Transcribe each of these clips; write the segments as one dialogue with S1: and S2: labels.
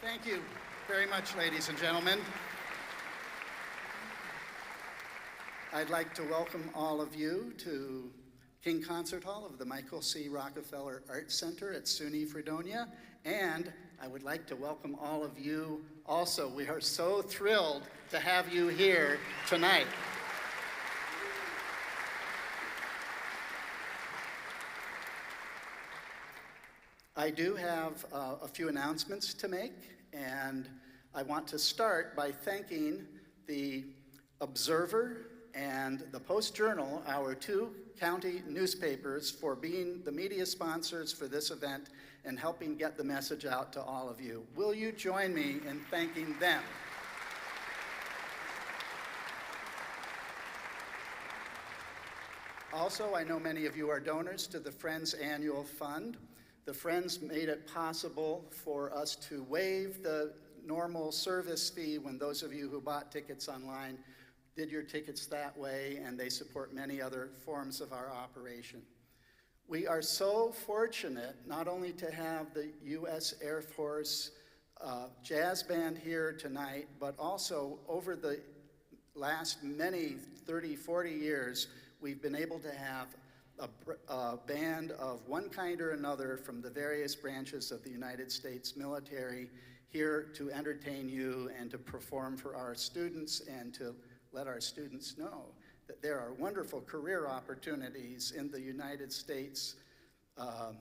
S1: Thank you very much, ladies and gentlemen. I'd like to welcome all of you to King Concert Hall of the Michael C. Rockefeller Arts Center at SUNY Fredonia, and I would like to welcome all of you also. We are so thrilled to have you here tonight. I do have a few announcements to make, and I want to start by thanking the Observer and the Post-Journal, our two county newspapers, for being the media sponsors for this event and helping get the message out to all of you. Will you join me in thanking them? Also, I know many of you are donors to the Friends Annual Fund. The Friends made it possible for us to waive the normal service fee when those of you who bought tickets online did your tickets that way, and they support many other forms of our operation. We are so fortunate not only to have the U.S. Air Force jazz band here tonight, but also over the last many 30, 40 years, we've been able to have a band of one kind or another from the various branches of the United States military here to entertain you and to perform for our students and to let our students know that there are wonderful career opportunities in the United States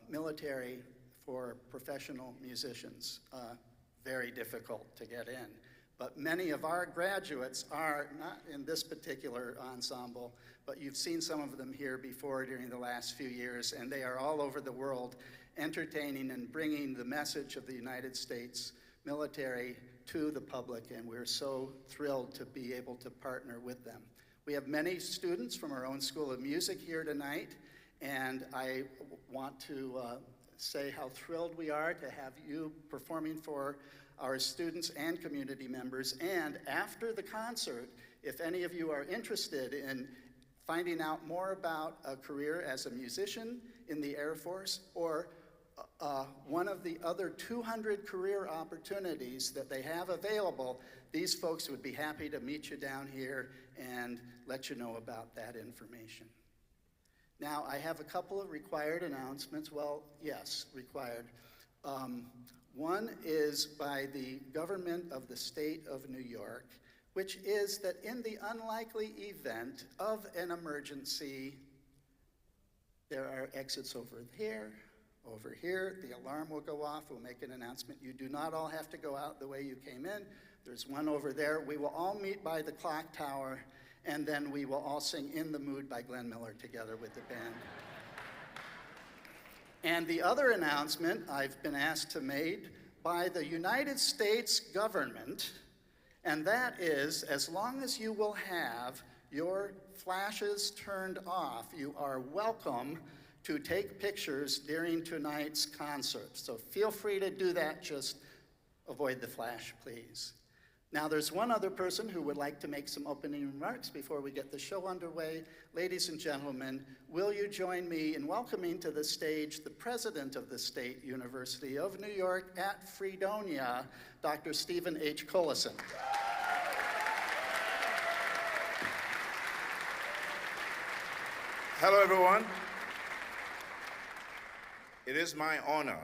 S1: military for professional musicians. Very difficult to get in. But many of our graduates are not in this particular ensemble, but you've seen some of them here before during the last few years, and they are all over the world entertaining and bringing the message of the United States military to the public, and we're so thrilled to be able to partner with them. We have many students from our own School of Music here tonight, and I want to say how thrilled we are to have you performing for our students and community members. And after the concert, if any of you are interested in finding out more about a career as a musician in the Air Force or one of the other 200 career opportunities that they have available, these folks would be happy to meet you down here and let you know about that information. Now, I have a couple of required announcements. Well, yes, required. One is by the government of the state of New York, which is that in the unlikely event of an emergency, there are exits over here, the alarm will go off, we'll make an announcement. You do not all have to go out the way you came in. There's one over there. We will all meet by the clock tower, and then we will all sing In the Mood by Glenn Miller together with the band. And the other announcement I've been asked to make by the United States government, and that is, as long as you will have your flashes turned off, you are welcome to take pictures during tonight's concert. So feel free to do that, just avoid the flash, please. Now, there's one other person who would like to make some opening remarks before we get the show underway. Ladies and gentlemen, will you join me in welcoming to the stage the president of the State University of New York at Fredonia, Dr. Stephen H. Collison.
S2: Hello, everyone. It is my honor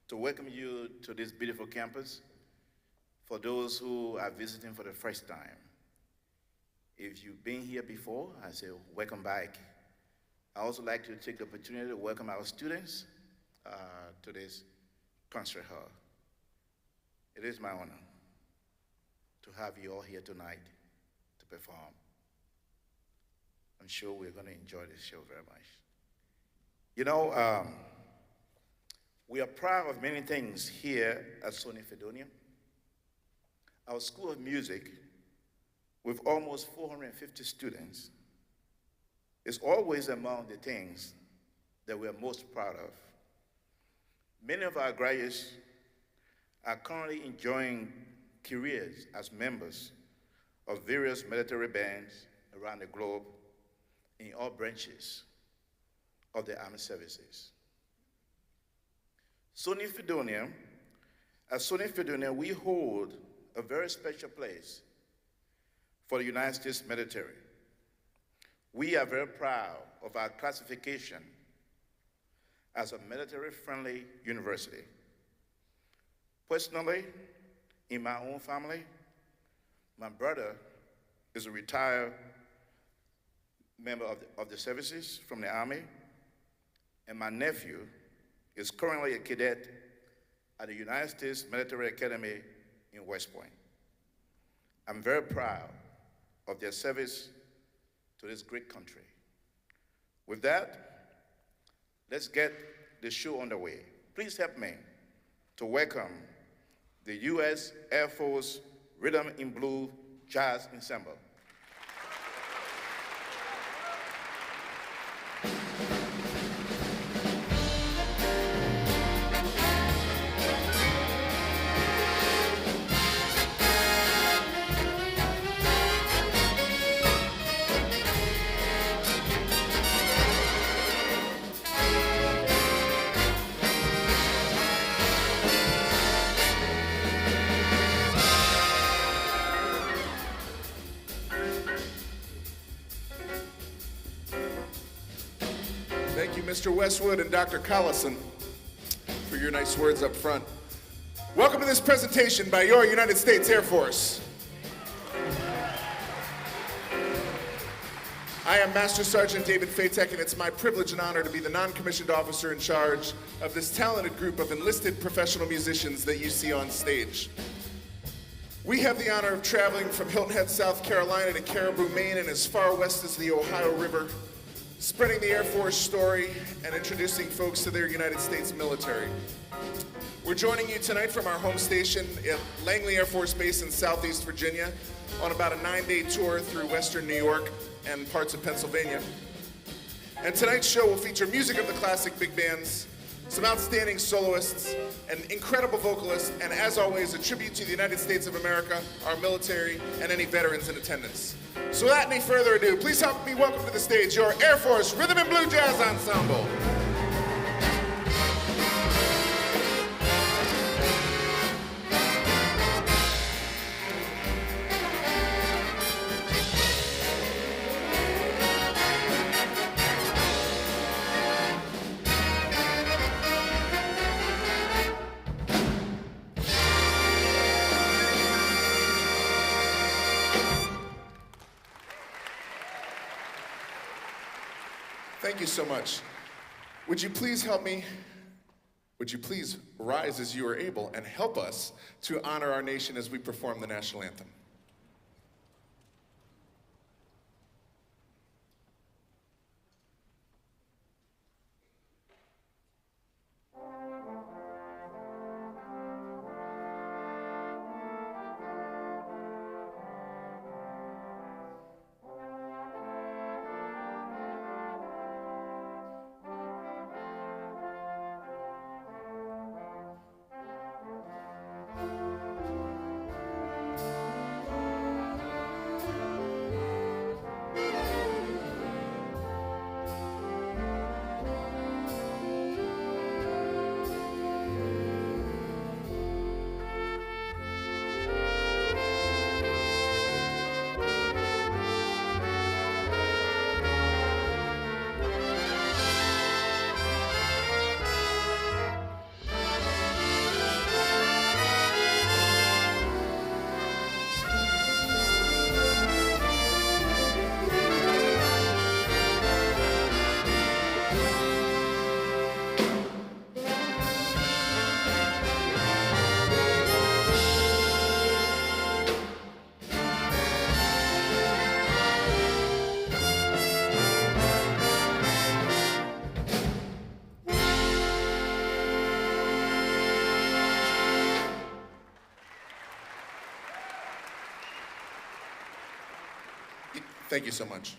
S2: to welcome you to this beautiful campus. For those who are visiting for the first time, if you've been here before, I say welcome back. I also like to take the opportunity to welcome our students to this concert hall. It is my honor to have you all here tonight to perform. I'm sure we're going to enjoy this show very much. You know, we are proud of many things here at SUNY Fredonia. Our School of Music, with almost 450 students, is always among the things that we are most proud of. Many of our graduates are currently enjoying careers as members of various military bands around the globe in all branches of the armed services. SUNY Fredonia As Sony Fidune, we hold a very special place for the United States military. We are very proud of our classification as a military-friendly university. Personally, in my own family, my brother is a retired member of the services from the Army, and my nephew is currently a cadet at the United States Military Academy in West Point. I'm very proud of their service to this great country. With that, let's get the show underway. Please help me to welcome the U.S. Air Force Rhythm and Blues Jazz Ensemble.
S3: Thank you, Mr. Westwood and Dr. Collison, for your nice words up front. Welcome to this presentation by your United States Air Force. I am Master Sergeant David Fatek, and it's my privilege and honor to be the non-commissioned officer in charge of this talented group of enlisted professional musicians that you see on stage. We have the honor of traveling from Hilton Head, South Carolina to Caribou, Maine, and as far west as the Ohio River, spreading the Air Force story and introducing folks to their United States military. We're joining you tonight from our home station at Langley Air Force Base in Southeast Virginia on about a 9-day tour through Western New York and parts of Pennsylvania. And tonight's show will feature music of the classic big bands, some outstanding soloists, an incredible vocalist, and as always, a tribute to the United States of America, our military, and any veterans in attendance. So without any further ado, please help me welcome to the stage your Air Force Rhythm and Blues Jazz Ensemble. Thank you so much. Would you please help me? Would you please rise as you are able and help us to honor our nation as we perform the national anthem? Thank you so much.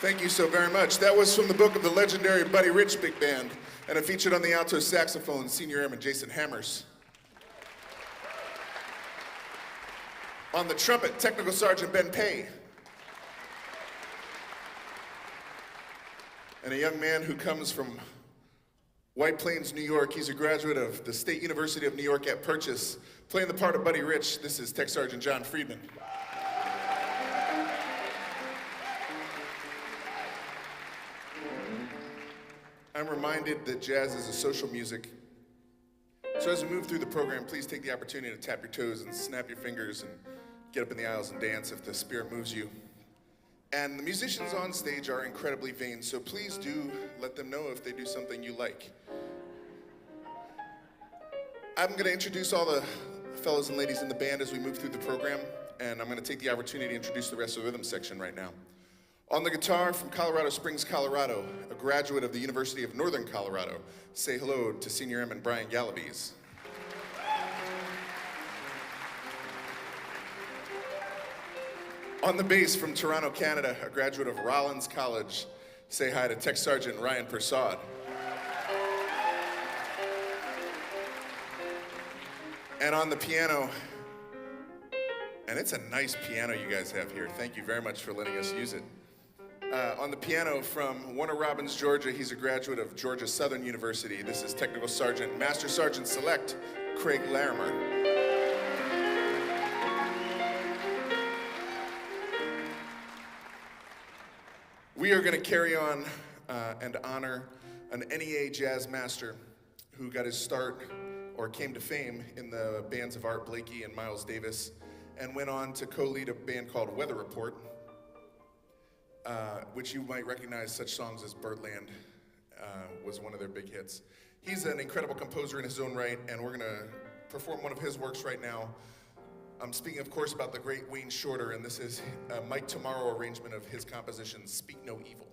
S3: Thank you so very much. That was from the book of the legendary Buddy Rich Big Band, and it featured on the alto saxophone, Senior Airman Jason Hammers. On the trumpet, Technical Sergeant Ben Pay. And a young man who comes from White Plains, New York. He's a graduate of the State University of New York at Purchase. Playing the part of Buddy Rich, this is Tech Sergeant John Friedman. I'm reminded that jazz is a social music. So as we move through the program, please take the opportunity to tap your toes and snap your fingers and get up in the aisles and dance if the spirit moves you. And the musicians on stage are incredibly vain, so please do let them know if they do something you like. I'm gonna introduce all the fellows and ladies in the band as we move through the program, and I'm gonna take the opportunity to introduce the rest of the rhythm section right now. On the guitar from Colorado Springs, Colorado, a graduate of the University of Northern Colorado, say hello to Senior Airman Brian Galaviz. On the bass from Toronto, Canada, a graduate of Rollins College, say hi to Tech Sergeant Ryan Persaud. And on the piano, and it's a nice piano you guys have here. Thank you very much for letting us use it. On the piano from Warner Robins, Georgia, he's a graduate of Georgia Southern University. This is Technical Sergeant, Master Sergeant Select, Craig Larimer. We are going to carry on and honor an NEA jazz master who got his start or came to fame in the bands of Art Blakey and Miles Davis and went on to co-lead a band called Weather Report, which you might recognize such songs as Birdland was one of their big hits. He's an incredible composer in his own right, and we're gonna perform one of his works right now. I'm speaking, of course, about the great Wayne Shorter, and this is a Mike Tomorrow arrangement of his composition, Speak No Evil.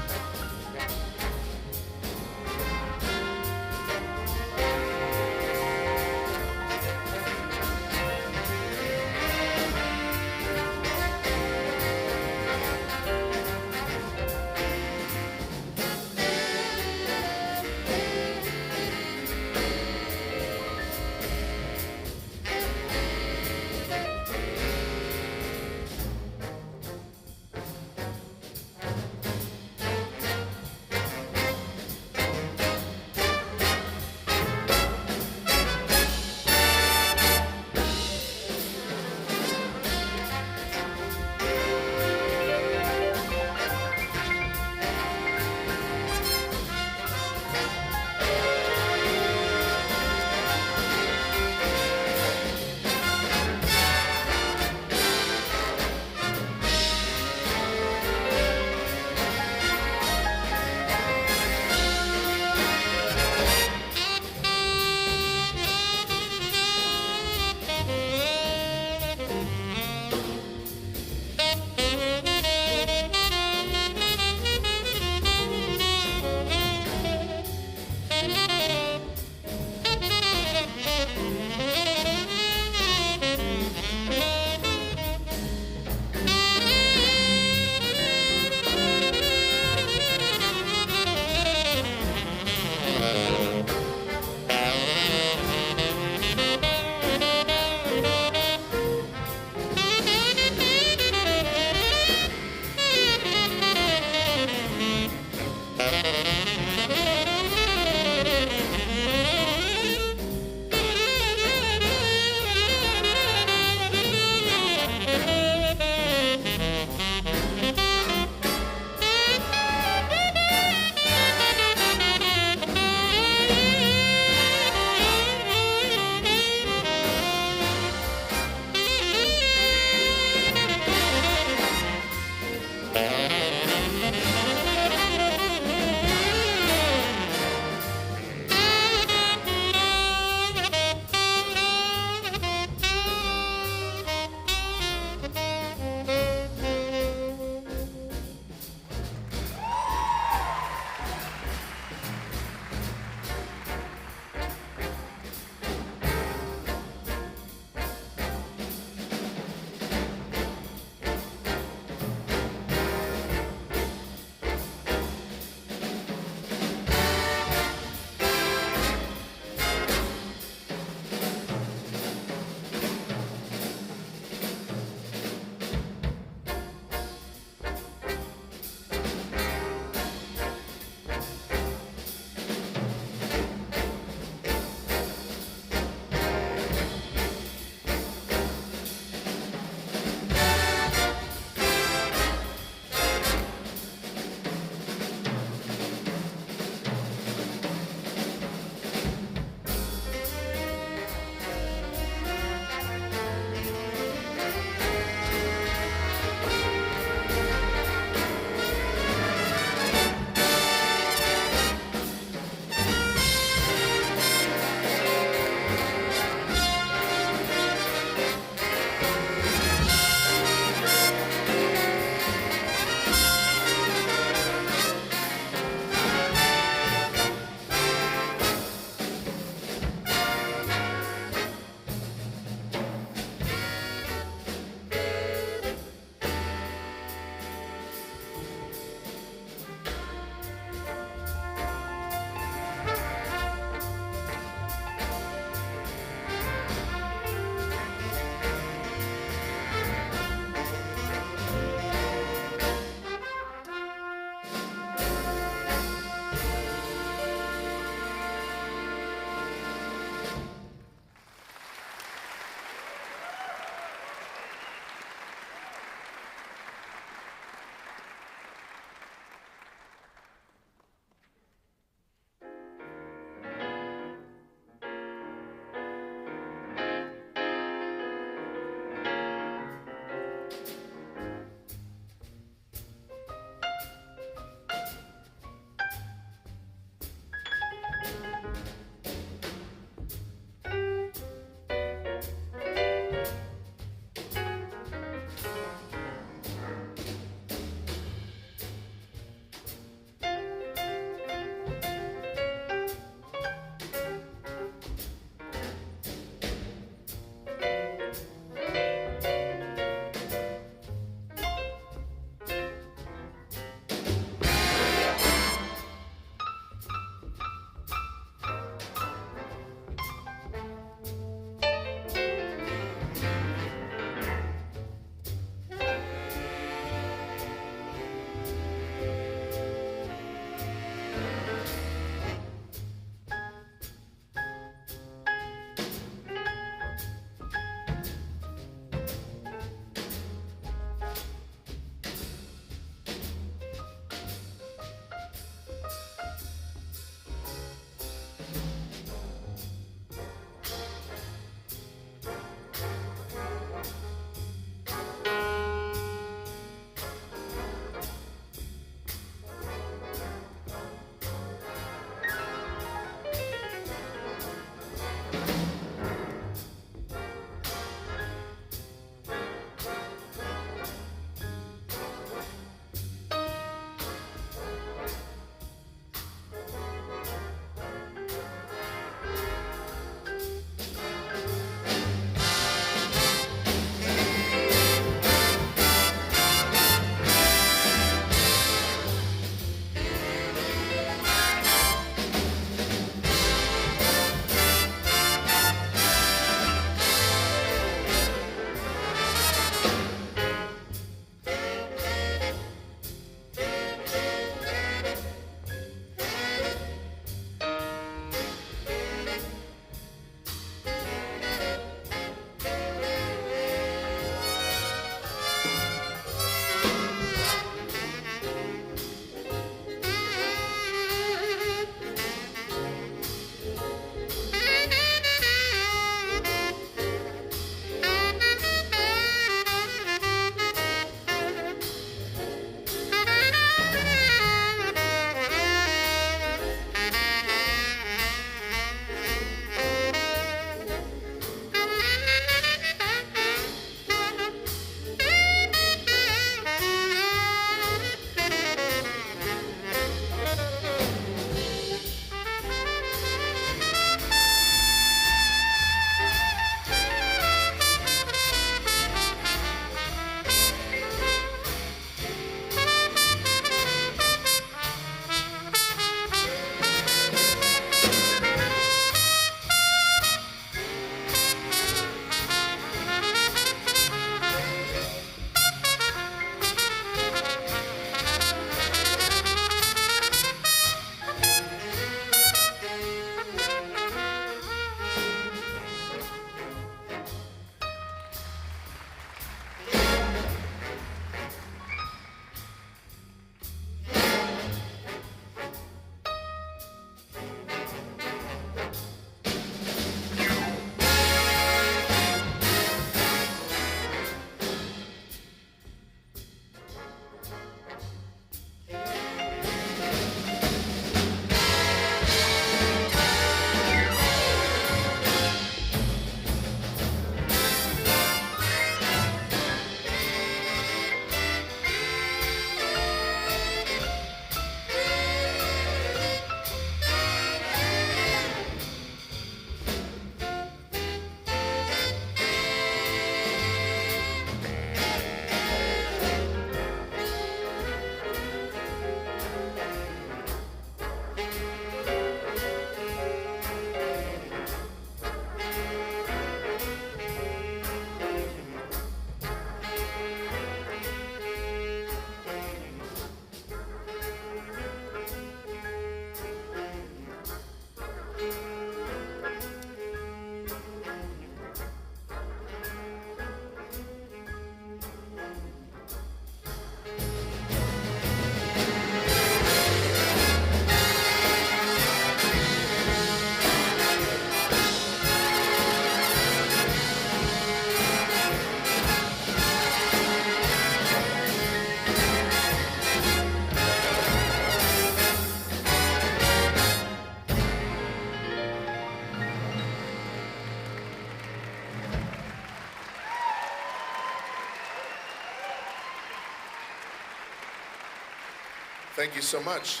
S3: Thank you so much.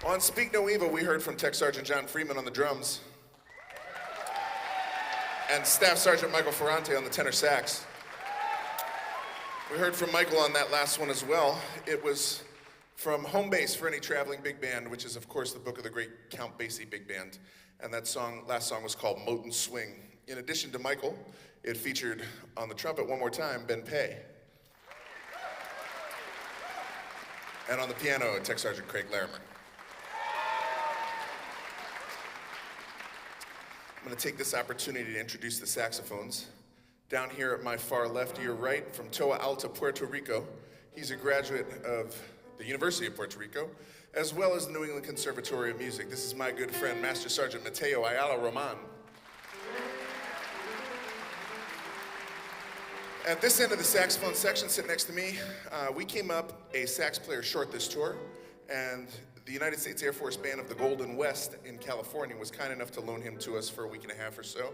S3: On Speak No Evil, we heard from Tech Sergeant John Freeman on the drums and Staff Sergeant Michael Ferrante on the tenor sax. We heard from Michael on that last one as well. It was from Home Base for Any Traveling Big Band, which is, of course, the book of the great Count Basie Big Band. And that last song was called Moat and Swing. In addition to Michael, it featured on the trumpet one more time, Ben Pay. And on the piano, Tech Sergeant Craig Larimer. I'm going to take this opportunity to introduce the saxophones. Down here at my far left to your right, from Toa Alta, Puerto Rico. He's a graduate of the University of Puerto Rico, as well as the New England Conservatory of Music. This is my good friend, Master Sergeant Mateo Ayala Roman. At this end of the saxophone section, sitting next to me, we came up a sax player short this tour, and the United States Air Force Band of the Golden West in California was kind enough to loan him to us for a week and a half or so.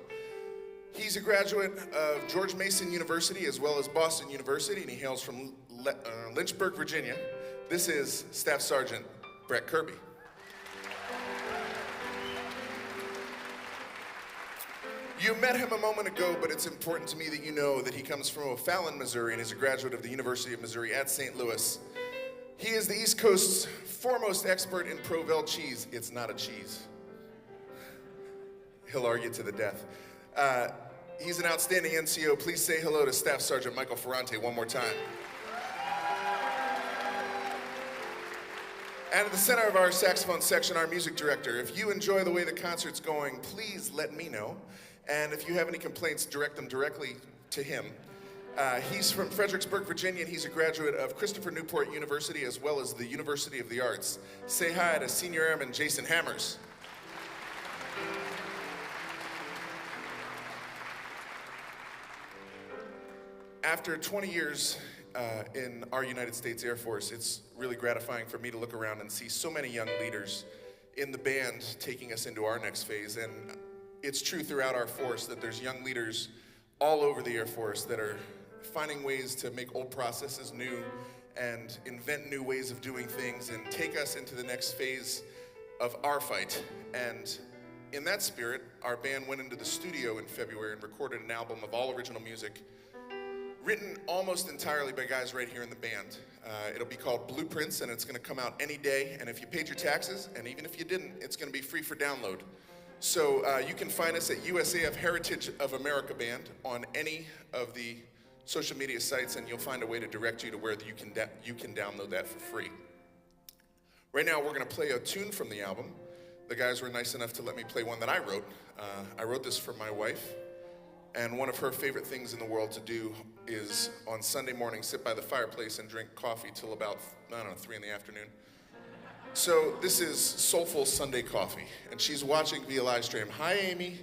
S3: He's a graduate of George Mason University as well as Boston University, and he hails from Lynchburg, Virginia. This is Staff Sergeant Brett Kirby. You met him a moment ago, but it's important to me that you know that he comes from O'Fallon, Missouri, and is a graduate of the University of Missouri at St. Louis. He is the East Coast's foremost expert in Provel cheese. It's not a cheese. He'll argue to the death. He's an outstanding NCO. Please say hello to Staff Sergeant Michael Ferrante one more time. And at the center of our saxophone section, our music director. If you enjoy the way the concert's going, please let me know. And if you have any complaints, direct them directly to him. He's from Fredericksburg, Virginia, and he's a graduate of Christopher Newport University as well as the University of the Arts. Say hi to Senior Airman Jason Hammers. After 20 years in our United States Air Force, it's really gratifying for me to look around and see so many young leaders in the band taking us into our next phase. And it's true throughout our force that there's young leaders all over the Air Force that are finding ways to make old processes new and invent new ways of doing things and take us into the next phase of our fight. And in that spirit, our band went into the studio in February and recorded an album of all original music written almost entirely by guys right here in the band. It'll be called Blueprints, and it's gonna come out any day. And if you paid your taxes, and even if you didn't, it's gonna be free for download. So you can find us at USAF Heritage of America Band on any of the social media sites, and you'll find a way to direct you to where you can download that for free. Right now, we're gonna play a tune from the album. The guys were nice enough to let me play one that I wrote. I wrote this for my wife. And one of her favorite things in the world to do is on Sunday morning sit by the fireplace and drink coffee till about, 3 in the afternoon. So this is Soulful Sunday Coffee, and she's watching via live stream. Hi, Amy.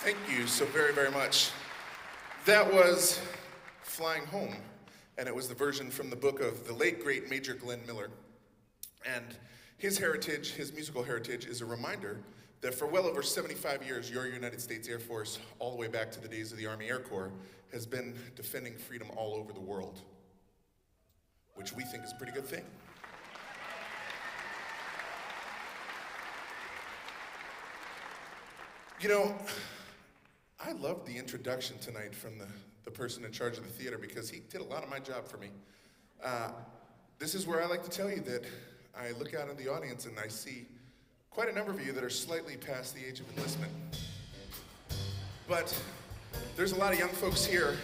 S3: Thank you so very, very much. That was Flying Home, and it was the version from the book of the late, great Major Glenn Miller. And his heritage, his musical heritage, is a reminder that for well over 75 years, your United States Air Force, all the way back to the days of the Army Air Corps, has been defending freedom all over the world, which we think is a pretty good thing. You know, I loved the introduction tonight from the person in charge of the theater because he did a lot of my job for me. This is where I like to tell you that I look out in the audience and I see quite a number of you that are slightly past the age of enlistment. But there's a lot of young folks here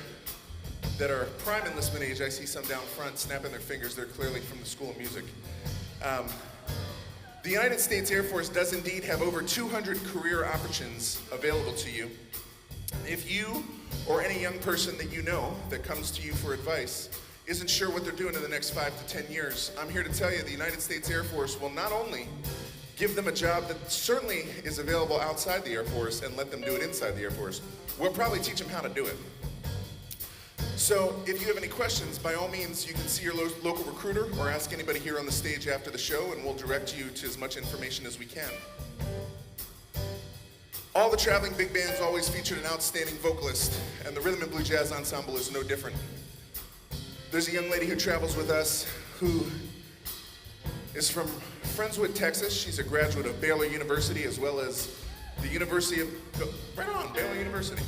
S3: that are prime enlistment age. I see some down front snapping their fingers. They're clearly from the School of Music. The United States Air Force does indeed have over 200 career options available to you. If you or any young person that you know that comes to you for advice isn't sure what they're doing in the next 5 to 10 years, I'm here to tell you the United States Air Force will not only give them a job that certainly is available outside the Air Force and let them do it inside the Air Force, we'll probably teach them how to do it. So if you have any questions, by all means, you can see your local recruiter or ask anybody here on the stage after the show, and we'll direct you to as much information as we can. All the traveling big bands always featured an outstanding vocalist, and the Rhythm and Blue Jazz Ensemble is no different. There's a young lady who travels with us who is from Friendswood, Texas. She's a graduate of Baylor University, as well as the University of, right on, Baylor University,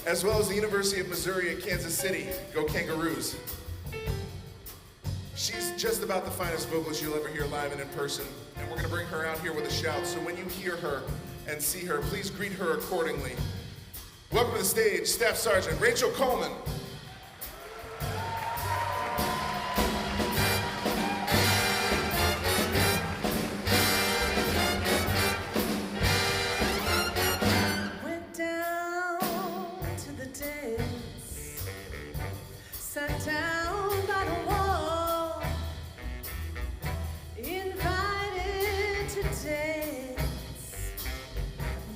S3: as well as the University of Missouri at Kansas City. Go Kangaroos. She's just about the finest vocalist you'll ever hear live and in person, and we're gonna bring her out here with a shout, so when you hear her and see her, please greet her accordingly. Welcome to the stage, Staff Sergeant Rachel Coleman.
S4: Sat down by the wall, invited to dance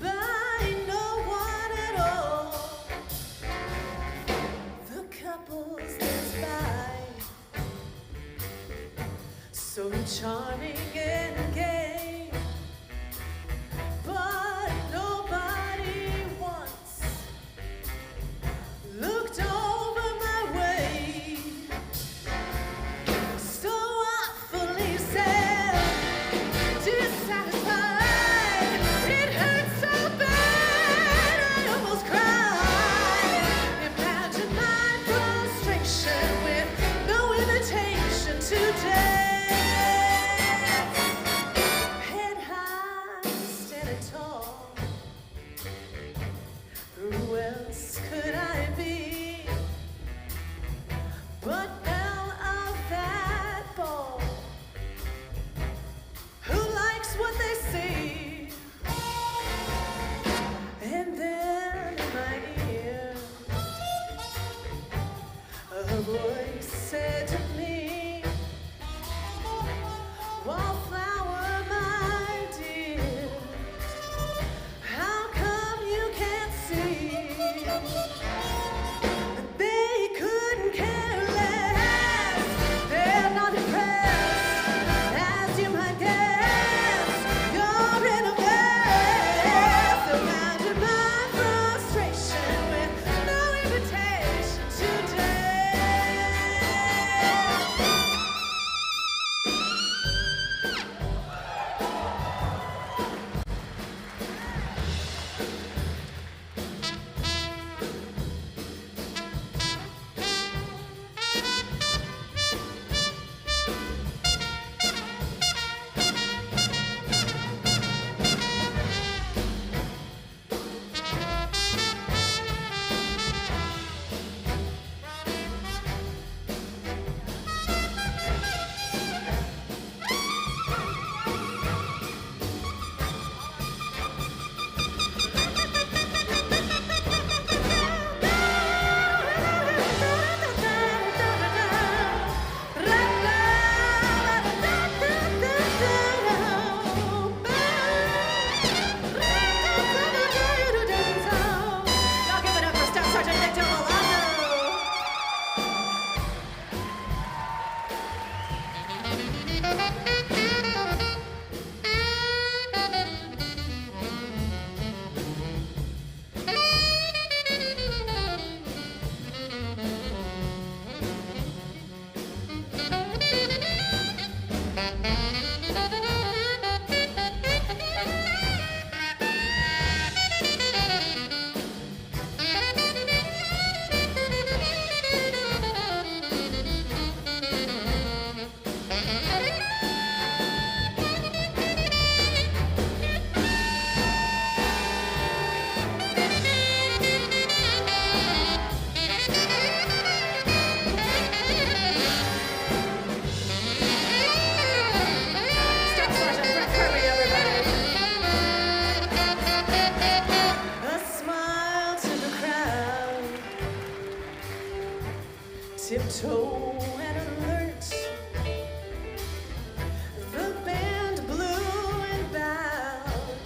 S4: by no one at all. The couples dance by, so charming and gay, but nobody once looked over my way. So awfully sad, dissatisfied. It hurt so bad, I almost cried. Imagine my frustration with no invitation to dance. Staff Sergeant Brett Kirby, everybody. A smile to the crowd, tiptoe and alert. The band blew and bowed,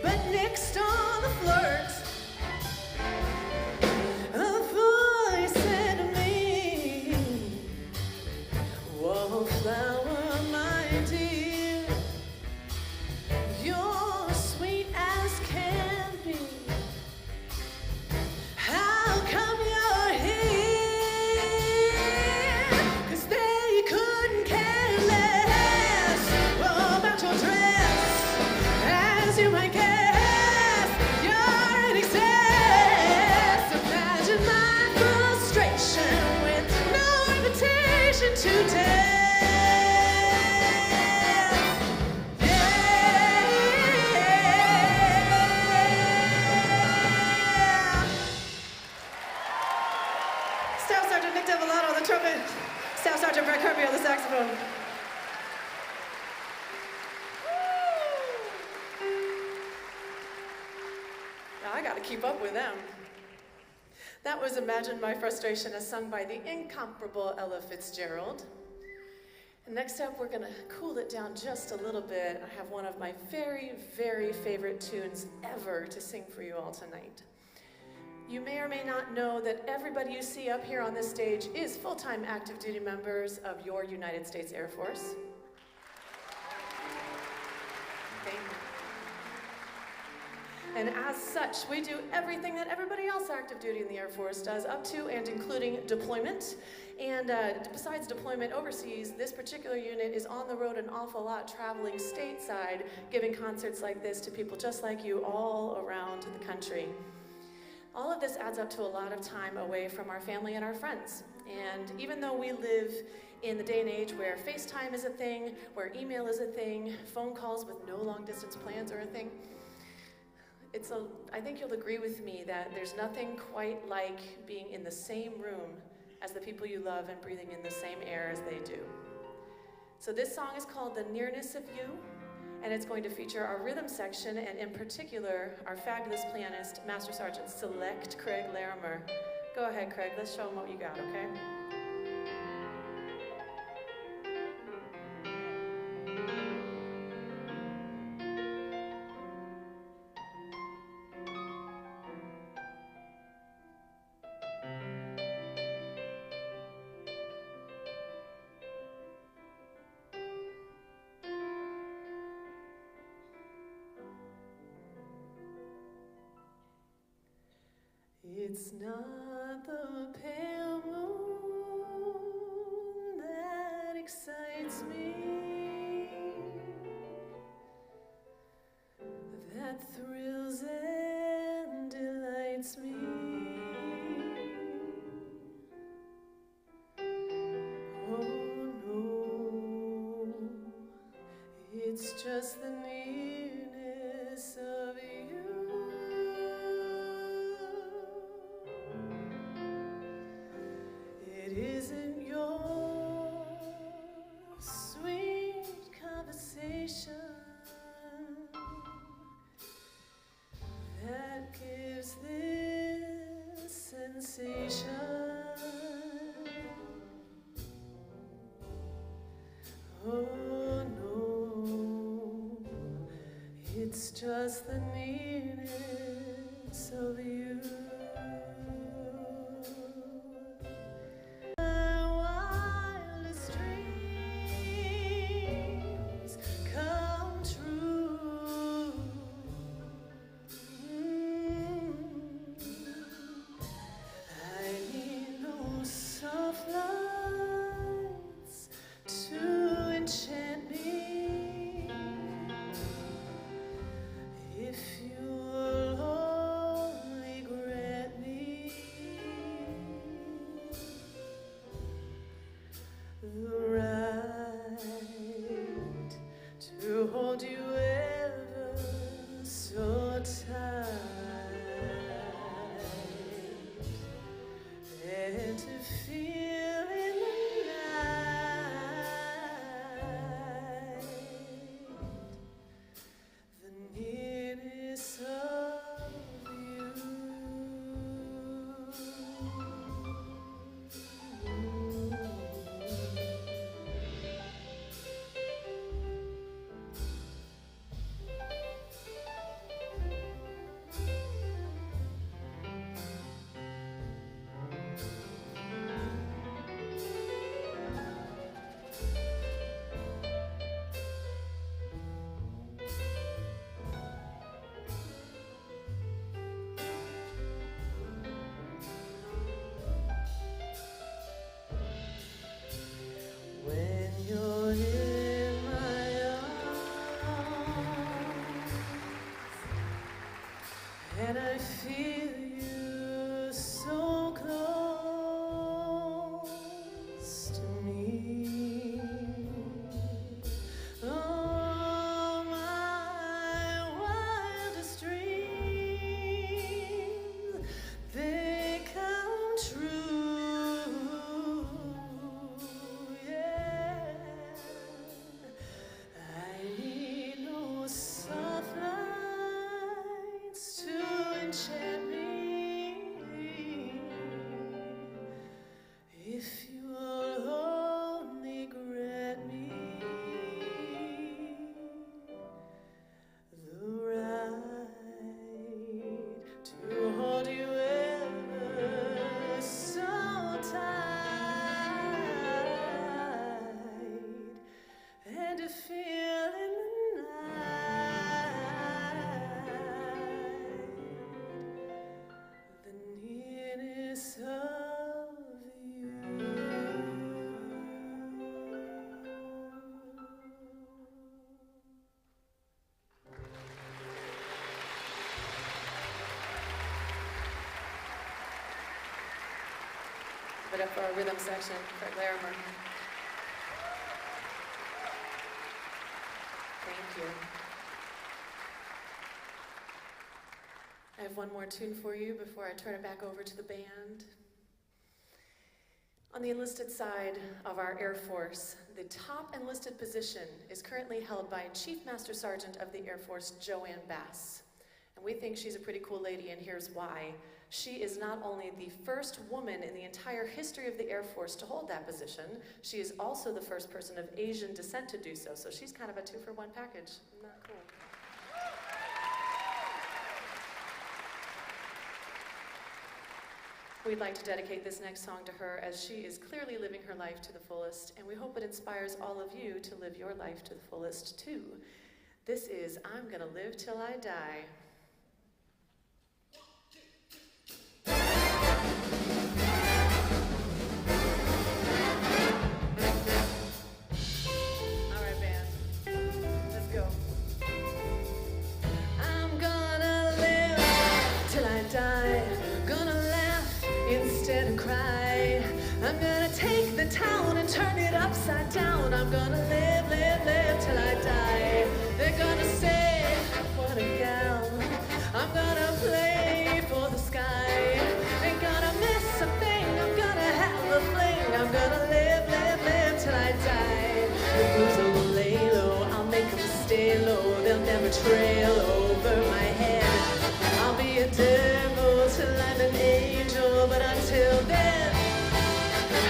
S4: but nixed on the flirt. A voice said to me, "Wallflower, my dear, you're sweet as can be. How come you're here?" 'Cause they couldn't care less about your dress. As you might guess, you're in excess. Imagine my frustration with no invitation to dance. Staff Sergeant Nick Devolato on the trumpet. Staff Sergeant Brett Kirby on the saxophone. Now I gotta keep up with them. That was Imagine My Frustration as sung by the incomparable Ella Fitzgerald. And next up, we're gonna cool it down just a little bit. I have one of my very, very favorite tunes ever to sing for you all tonight. You may or may not know that everybody you see up here on this stage is full-time active duty members of your United States Air Force. Thank you. And as such, we do everything that everybody else active duty in the Air Force does, up to and including deployment. And besides deployment overseas, this particular unit is on the road an awful lot, traveling stateside, giving concerts like this to people just like you all around the country. All of this adds up to a lot of time away from our family and our friends. And even though we live in the day and age where FaceTime is a thing, where email is a thing, phone calls with no long distance plans are a thing, I think you'll agree with me that there's nothing quite like being in the same room as the people you love and breathing in the same air as they do. So this song is called The Nearness of You, and it's going to feature our rhythm section, and in particular, our fabulous pianist, Master Sergeant Select Craig Larimer. Go ahead, Craig, let's show him what you got, okay? It's not the pale moon that excites me, that thrills and delights me. Oh no, it's just the nearness of you. It isn't your sweet conversation that gives this sensation. Oh no, it's just the nearness of you. My wildest dreams the right to hold you ever so tight and to feel in the night the nearness of you. When you're in my arms and I feel you so close to me, oh, my wildest dreams, they come true. Yeah, I need no soft lights to enchant me. If you'll only grant me the right to hold you ever so tight and to feel in the night the nearness of you. Give it up for our rhythm section, Fred Larimer. Thank you. I have one more tune for you before I turn it back over to the band. On the enlisted side of our Air Force, the top enlisted position is currently held by Chief Master Sergeant of the Air Force, Joanne Bass. And we think she's a pretty cool lady, and here's why. She is not only the first woman in the entire history of the Air Force to hold that position, she is also the first person of Asian descent to do so. So she's kind of a 2-for-1 package. Isn't that cool? We'd like to dedicate this next song to her, as she is clearly living her life to the fullest, and we hope it inspires all of you to live your life to the fullest too. This is I'm Gonna Live Till I Die. All right, band, let's go. I'm gonna live till I die, gonna laugh instead of cry. I'm gonna take the town and turn it upside down. I'm gonna live, live, live till I die. They're gonna say, what a gal. I'm gonna play for the sky. Ain't gonna miss a thing, I'm gonna have a fling. I'm gonna live, live, live till I die. The blues will lay low, I'll make them stay low. They'll never trail over my head. I'll be a devil till I'm an angel, but until then,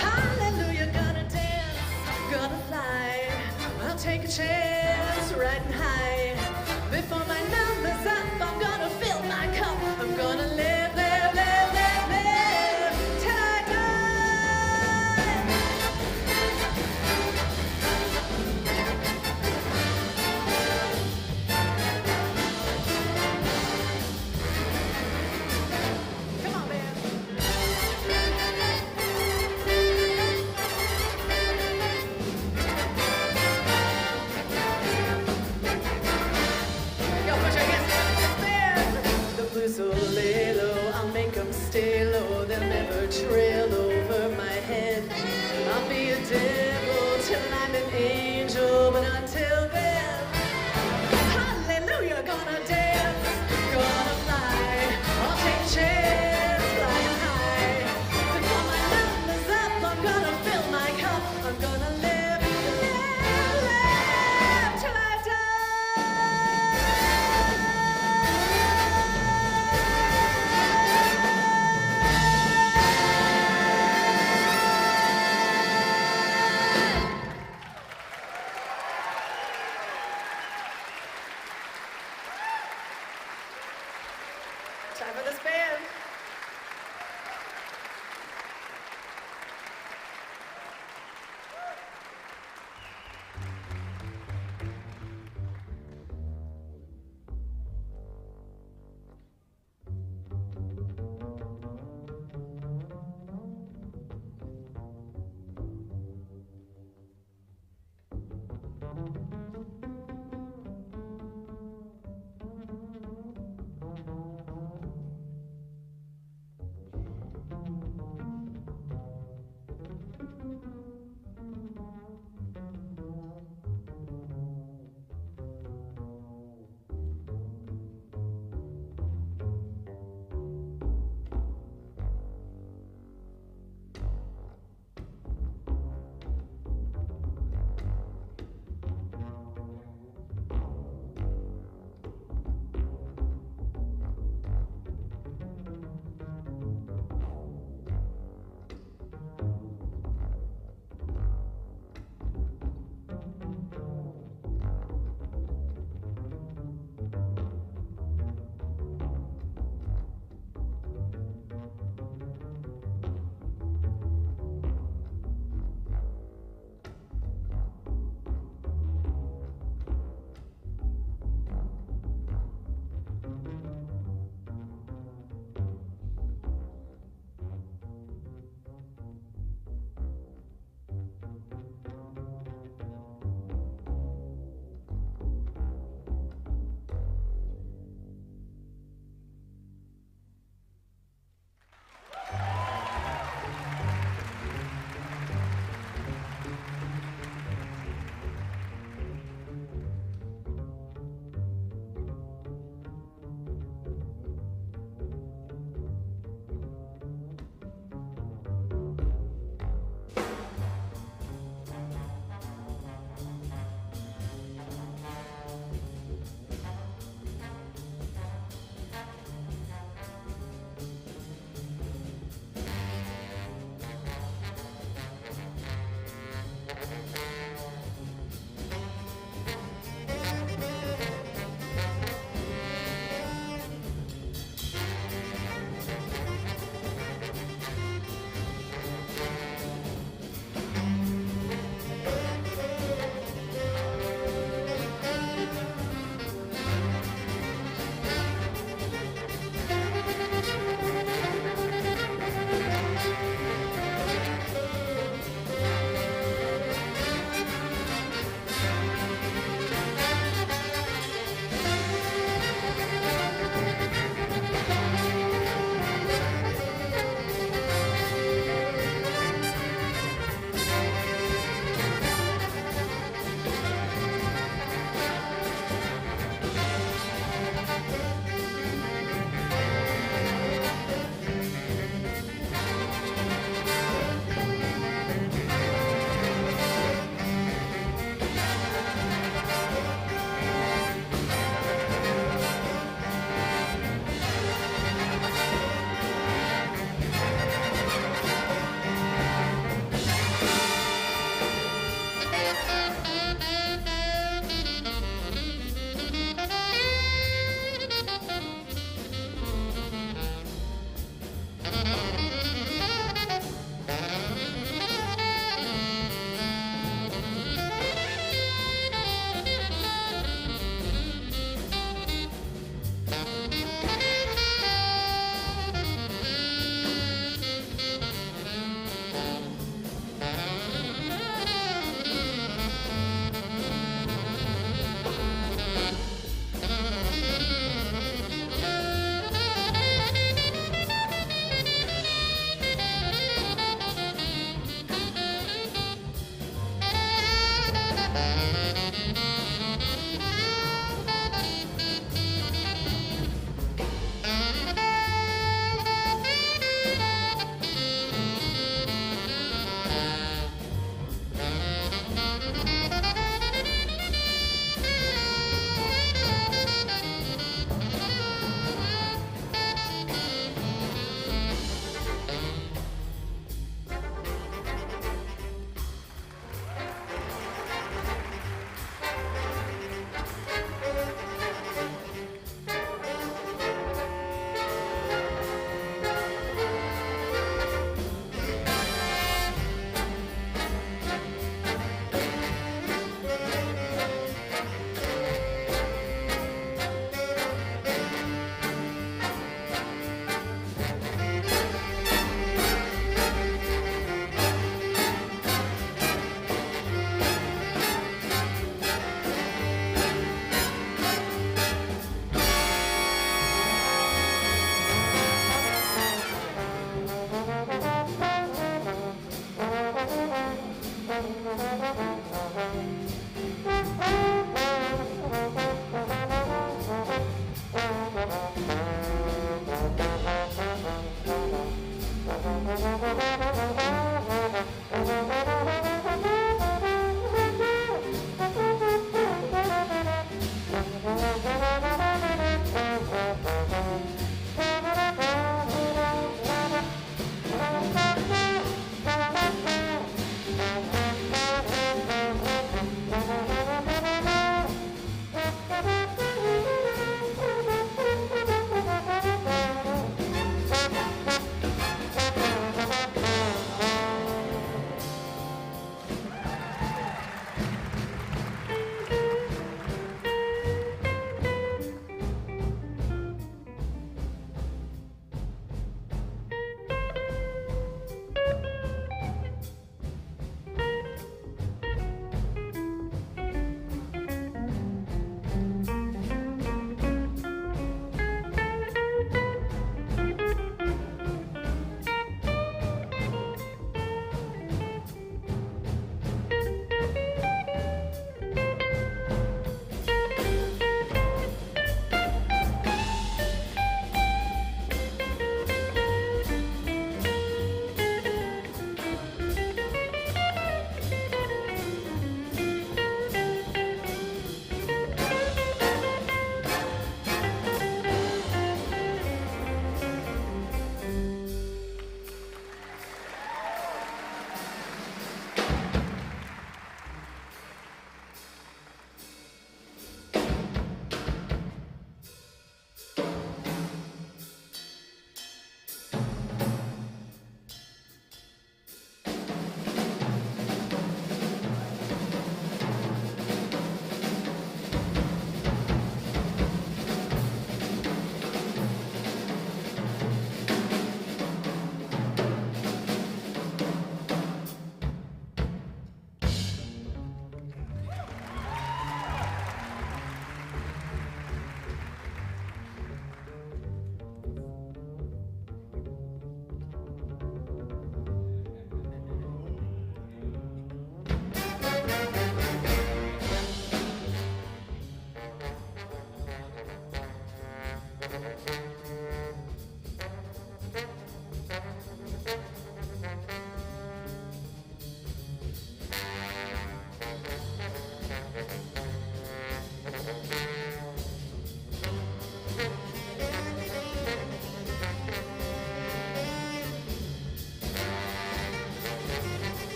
S4: hallelujah, gonna dance, gonna fly. I'll take a chance, riding high. Before my number's up, I'm gonna fill my cup. I'm gonna live, live, live, live, live till I die. Come on, man. Go put your hands together. The blues will lay low, I'll make them stay low. They'll never trail over my head. I'll be a devil till I'm an angel, but until then, hallelujah, gonna dance, gonna fly, I'll take a chance, flying high. Before my number's up, I'm gonna fill my cup, I'm gonna live, live, live till I die.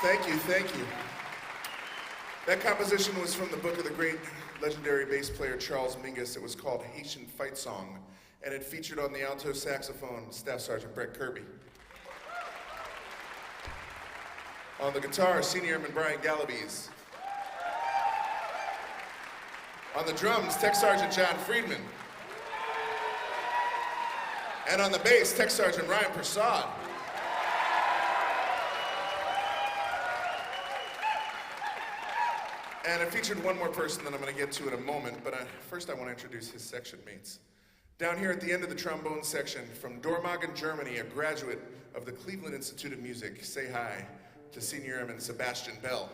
S3: Thank you, thank you. That composition was from the book of the great legendary bass player Charles Mingus. It was called Haitian Fight Song, and it featured on the alto saxophone Staff Sergeant Brett Kirby. On the guitar, Senior Airman Brian Galabies. On the drums, Tech Sergeant John Friedman. And on the bass, Tech Sergeant Ryan Prasad. And it featured one more person that I'm going to get to in a moment, but first I want to introduce his section mates. Down here at the end of the trombone section, from Dormagen, Germany, a graduate of the Cleveland Institute of Music, say hi to Senior Airman Sebastian Bell.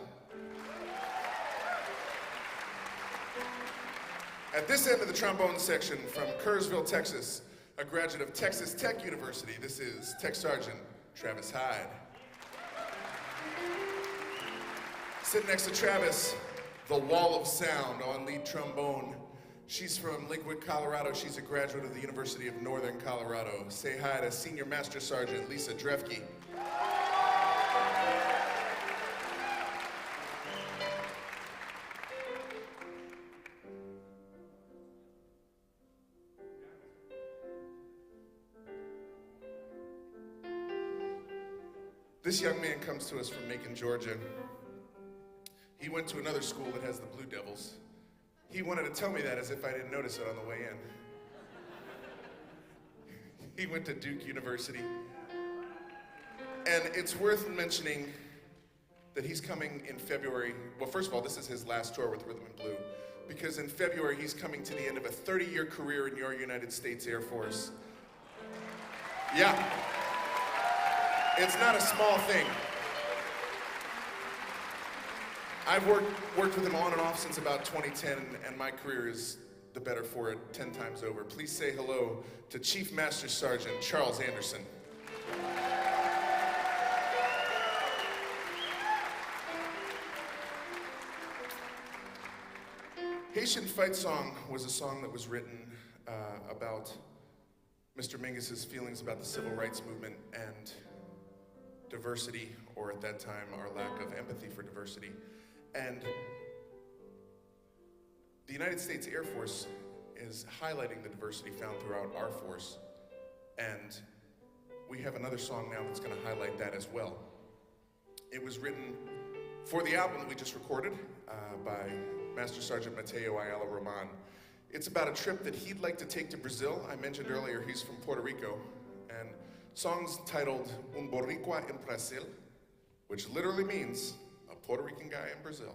S3: At this end of the trombone section, from Kerrsville, Texas, a graduate of Texas Tech University, this is Tech Sergeant Travis Hyde. Sitting next to Travis, the wall of sound on lead trombone. She's from Lakewood, Colorado. She's a graduate of the University of Northern Colorado. Say hi to Senior Master Sergeant Lisa Drefke. This young man comes to us from Macon, Georgia. He went to another school that has the Blue Devils. He wanted to tell me that as if I didn't notice it on the way in. He went to Duke University. And it's worth mentioning that he's coming in February. Well, first of all, this is his last tour with Rhythm and Blue, because in February he's coming to the end of a 30-year career in your United States Air Force. Yeah. It's not a small thing. I've worked with him on and off since about 2010, and my career is the better for it 10 times over. Please say hello to Chief Master Sergeant Charles Anderson. Haitian Fight Song was a song that was written about Mr. Mingus's feelings about the civil rights movement and diversity, or at that time, our lack of empathy for diversity. And the United States Air Force is highlighting the diversity found throughout our force. And we have another song now that's going to highlight that as well. It was written for the album that we just recorded by Master Sergeant Mateo Ayala Roman. It's about a trip that he'd like to take to Brazil. I mentioned earlier he's from Puerto Rico. And song's titled Un Boricua en Brasil, which literally means a Puerto Rican guy in Brazil.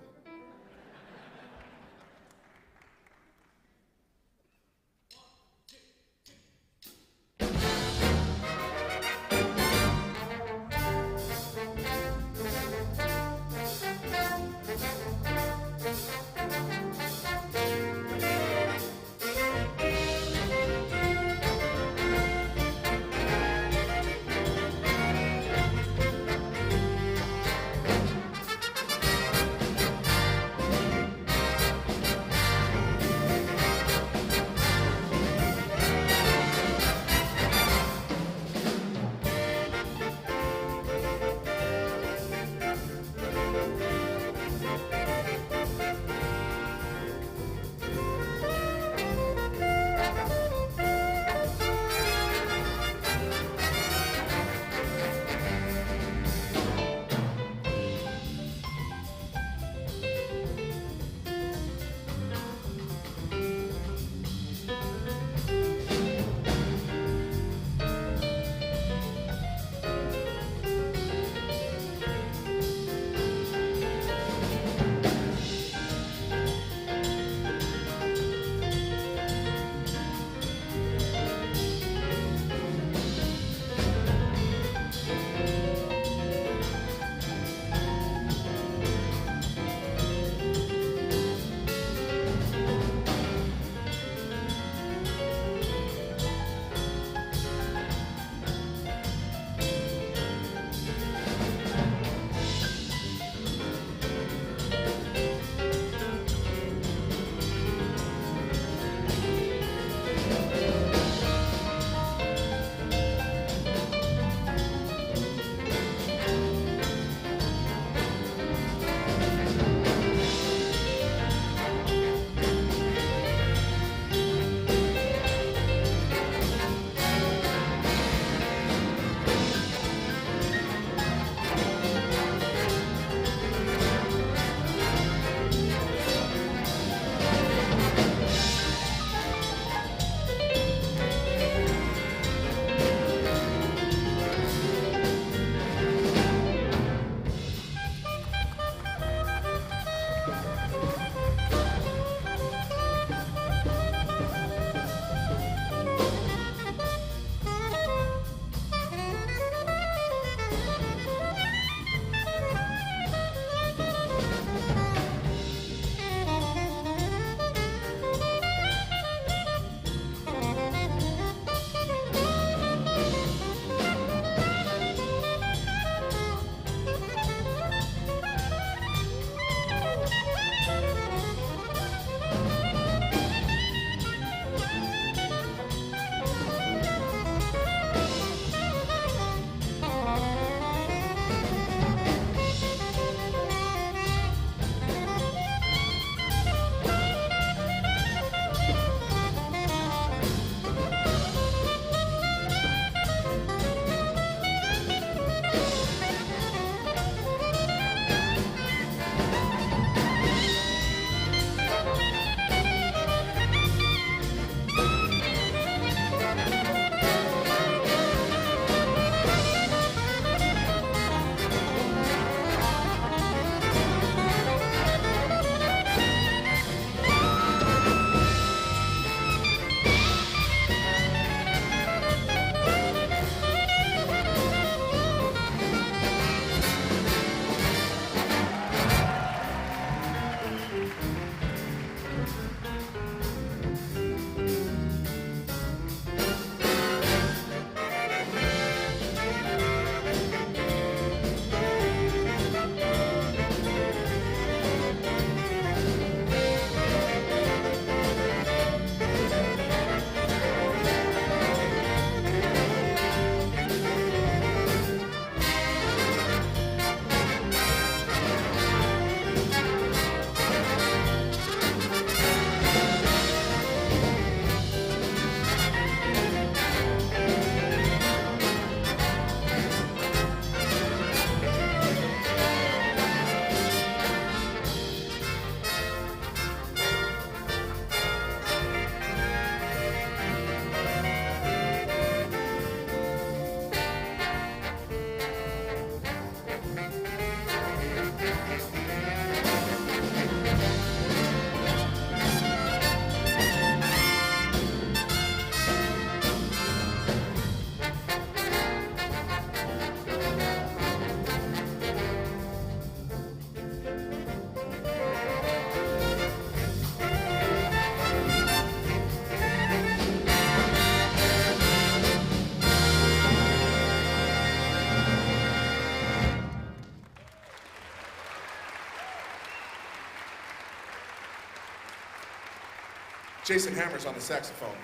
S3: Jason Hammer's on the saxophone.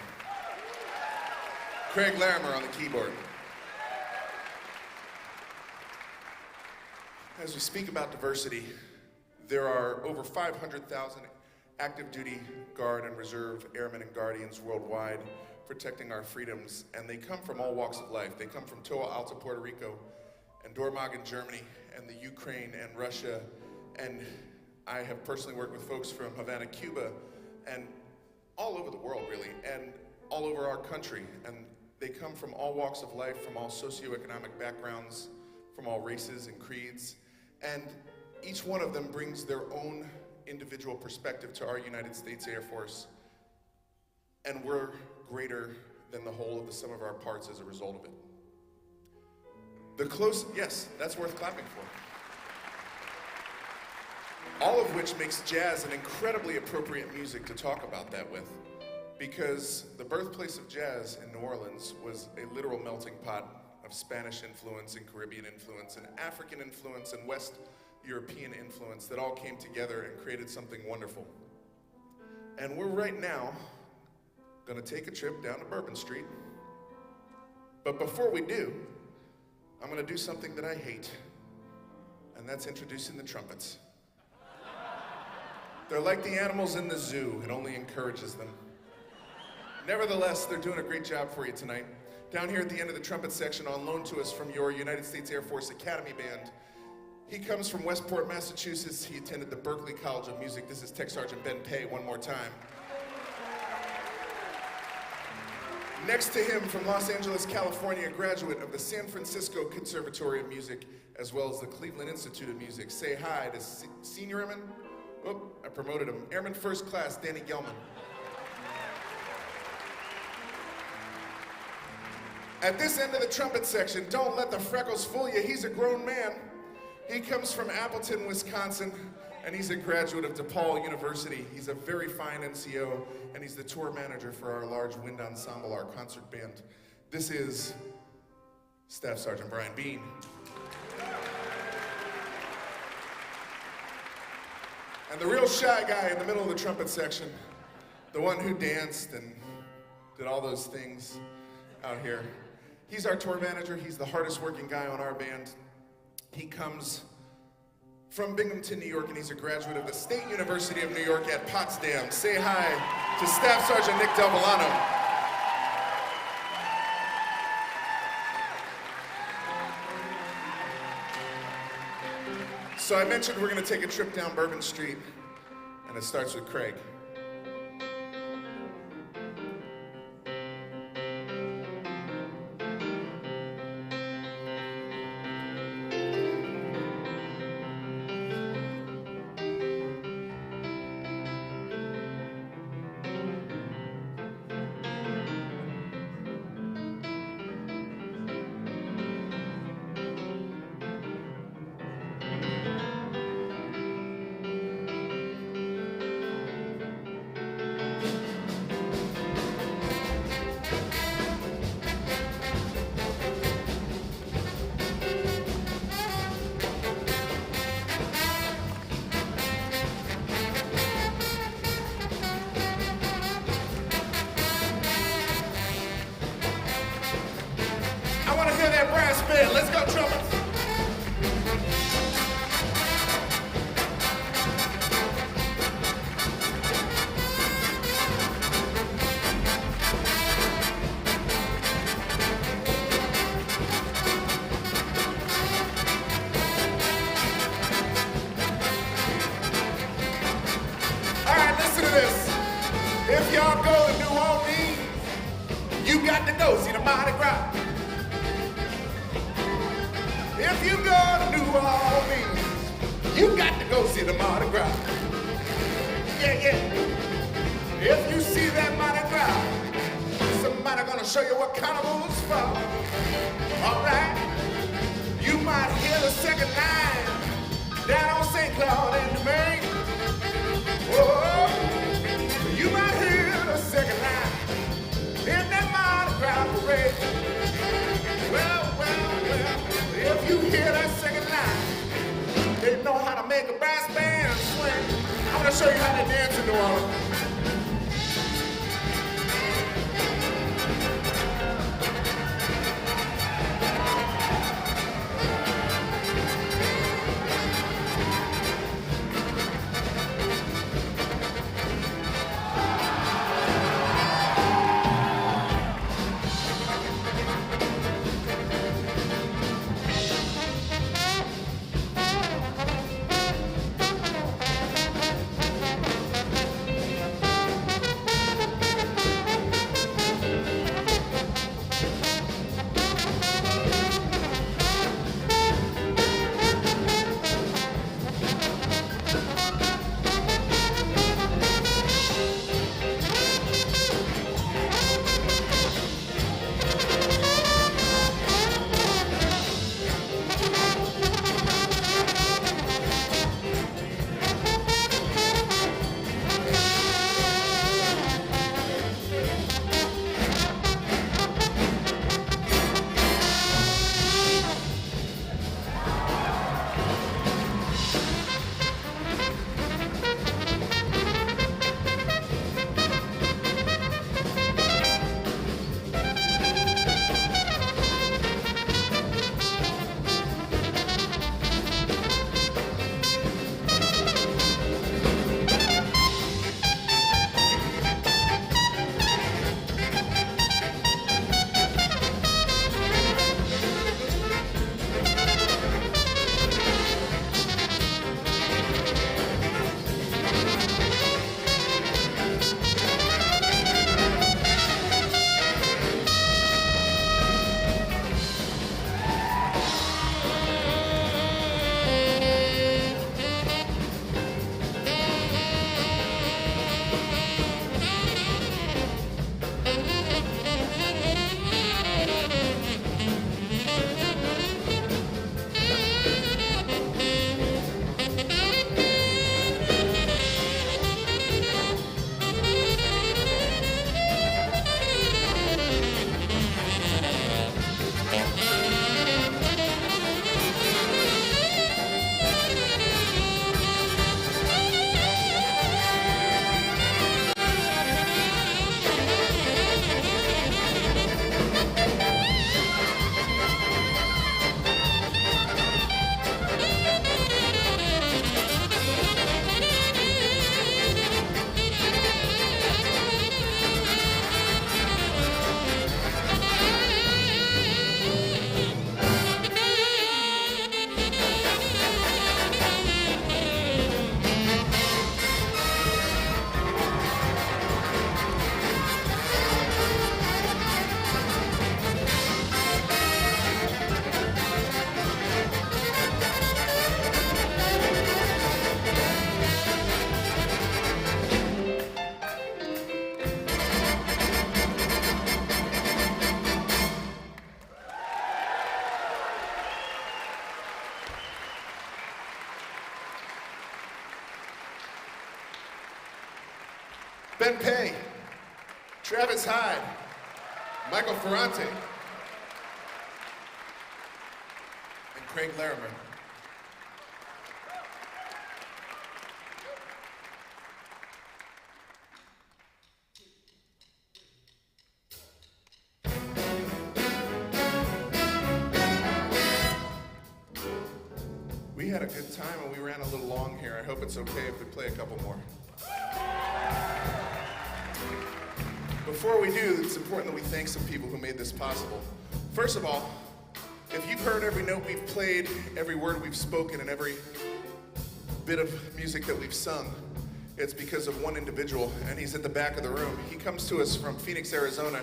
S3: Craig Larimer on the keyboard. As we speak about diversity, there are over 500,000 active duty Guard and Reserve Airmen and Guardians worldwide protecting our freedoms, and they come from all walks of life. They come from Toa Alta, Puerto Rico, and Dormag in Germany, and the Ukraine and Russia, and I have personally worked with folks from Havana, Cuba, and all over the world, really, and all over our country, and they come from all walks of life, from all socioeconomic backgrounds, from all races and creeds, and each one of them brings their own individual perspective to our United States Air Force, and we're greater than the whole of the sum of our parts as a result of it. Yes, that's worth clapping for. All of which makes jazz an incredibly appropriate music to talk about that with, because the birthplace of jazz in New Orleans was a literal melting pot of Spanish influence and Caribbean influence and African influence and West European influence that all came together and created something wonderful. And we're right now gonna take a trip down to Bourbon Street. But before we do, I'm gonna do something that I hate, and that's introducing the trumpets. They're like the animals in the zoo, it only encourages them. Nevertheless, they're doing a great job for you tonight. Down here at the end of the trumpet section, on loan to us from your United States Air Force Academy Band, he comes from Westport, Massachusetts. He attended the Berklee College of Music. This is Tech Sergeant Ben Pay, one more time. Next to him, from Los Angeles, California, a graduate of the San Francisco Conservatory of Music, as well as the Cleveland Institute of Music. Say hi to Senior Airman, oh, I promoted him, Airman First Class, Danny Gelman. At this end of the trumpet section, don't let the freckles fool you, he's a grown man. He comes from Appleton, Wisconsin, and he's a graduate of DePaul University. He's a very fine NCO, and he's the tour manager for our large wind ensemble, our concert band. This is Staff Sergeant Brian Bean. And the real shy guy in the middle of the trumpet section, the one who danced and did all those things out here. He's our tour manager. He's the hardest working guy on our band. He comes from Binghamton, New York, and he's a graduate of the State University of New York at Potsdam. Say hi to Staff Sergeant Nick Del Villano. So I mentioned we're going to take a trip down Bourbon Street, and it starts with Craig. Let's go, trumpets. All right, listen to this. If y'all go to New Orleans, you got to go see the Mardi Gras. If you go to New Orleans, you got to go see the Mardi Gras. Yeah, yeah. If you see that Mardi Gras, somebody gonna show you what carnival's for. All right. You might hear the second line down on St. Cloud and Domingue. Oh, you might hear the second line in that Mardi Gras parade. Well, if you hear that second line, they know how to make a brass band swing. I'm gonna show you how to dance in New Orleans. Ben Pay, Travis Hyde, Michael Ferrante, and Craig Larimer. We had a good time and we ran a little long here. I hope it's okay if we play a couple more. Before we do, it's important that we thank some people who made this possible. First of all, if you've heard every note we've played, every word we've spoken, and every bit of music that we've sung, it's because of one individual, and he's at the back of the room. He comes to us from Phoenix, Arizona,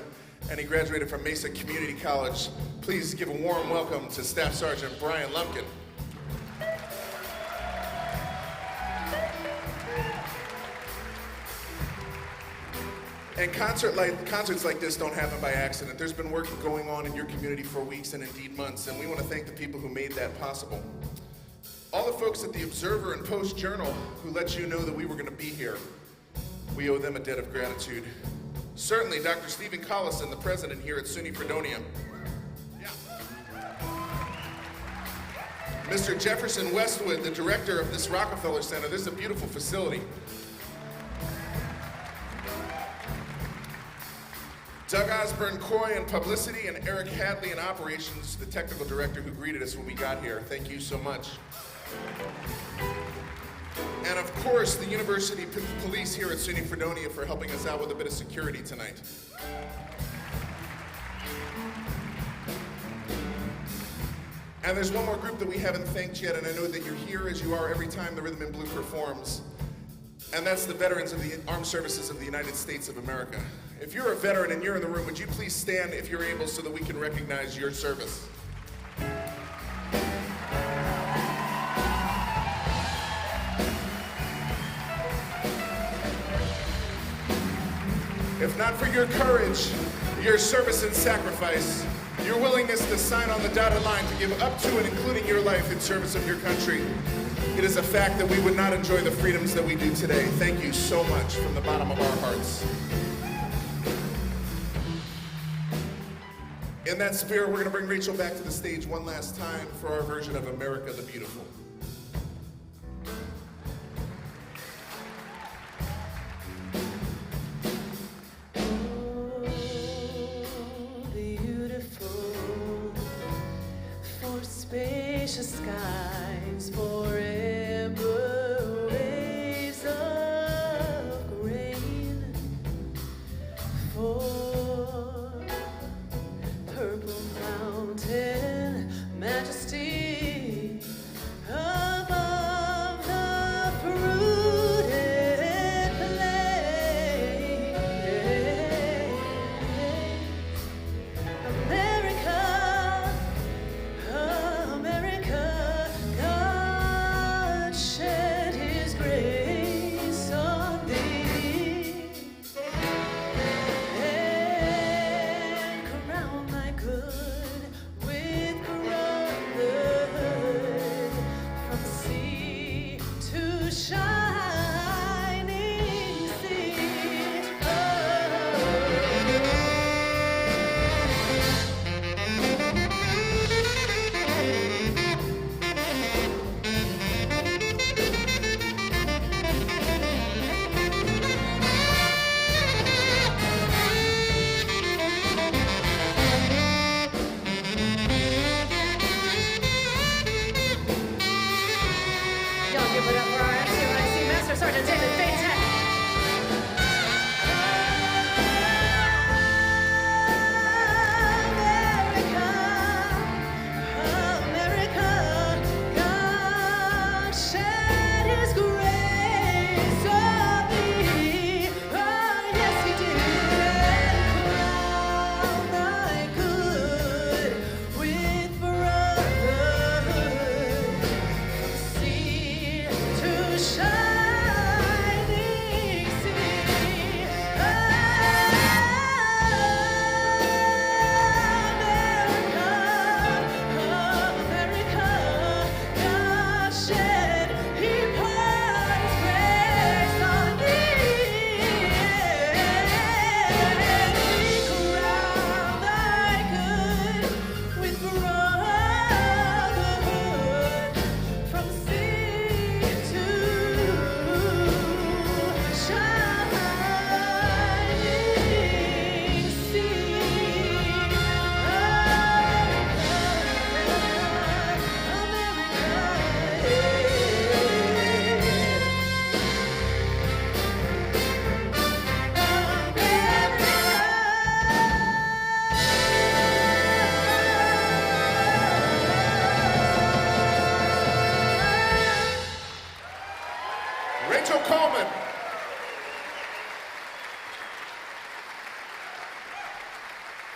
S3: and he graduated from Mesa Community College. Please give a warm welcome to Staff Sergeant Brian Lumpkin. And concerts like this don't happen by accident. There's been work going on in your community for weeks and indeed months, and we want to thank the people who made that possible. All the folks at the Observer and Post Journal who let you know that we were going to be here, we owe them a debt of gratitude. Certainly Dr. Stephen Collison, the president here at SUNY Fredonia. Yeah. Mr. Jefferson Westwood, the director of this Rockefeller Center. This is a beautiful facility. Doug Osborne-Coy in publicity, and Eric Hadley in operations, the technical director who greeted us when we got here. Thank you so much. And of course, the University Police here at SUNY Fredonia for helping us out with a bit of security tonight. And there's one more group that we haven't thanked yet, and I know that you're here as you are every time the Rhythm in Blue performs. And that's the veterans of the Armed Services of the United States of America. If you're a veteran and you're in the room, would you please stand if you're able so that we can recognize your service? If not for your courage, your service and sacrifice, your willingness to sign on the dotted line to give up to and including your life in service of your country, it is a fact that we would not enjoy the freedoms that we do today. Thank you so much from the bottom of our hearts. In that spirit, we're going to bring Rachel back to the stage one last time for our version of America the Beautiful.
S4: Spacious skies, forever waves of grain, for purple mountain majesty of